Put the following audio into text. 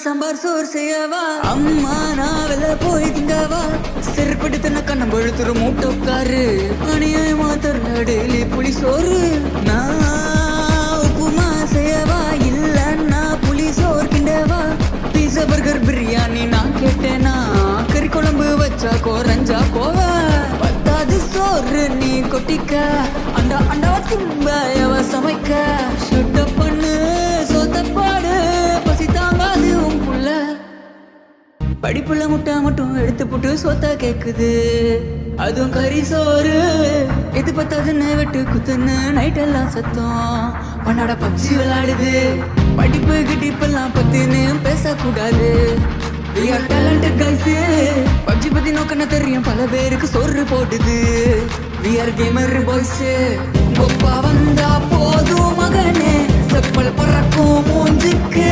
சாம்பார் சோறு செய்யவா அம்மா நான் வெளில போய் திங்கவா செருப்படுத்தின கண்ணம் பழுத்துரு மூட்டை உட்காரு அநியாயமா தரல டெய்லி புளி சோறு நான் உப்புமா செய்யவா இல்லன்னா புளி சோறு கிண்டவா பீஸா பர்கர் பிரியாணி நான் கேட்டேனா கறி குழம்பு வச்சா குறைஞ்சா போவ பத்தாது சோறு நீ கொட்டிக்க அண்டா அண்டா தும்பையவ சமைக்க ஷட்ட பண்ணு சொத்தப்பாடு பசி தாங்காது உன் புள்ள படிப்புள்ள முட்டை மட்டும் எடுத்து போட்டு சொத்தா கேக்குது அதுவும் கறி சோறு எது பத்தாதுன்னு வெட்டு குத்துன்னு நைட் எல்லாம் சத்தம் பண்ணாட பப்ஜி விளையாடுது படிப்பு கிட்டிப்பெல்லாம் பத்தின்னு பேசக்கூடாது We are talented guys PUBG பத்தி நோக்கன தெரியும் பல பேருக்கு சோறு போடுது We are gamer boys Koppa வந்தா போதும் மகனே செப்பல் பறக்கும் மூஞ்சுக்கு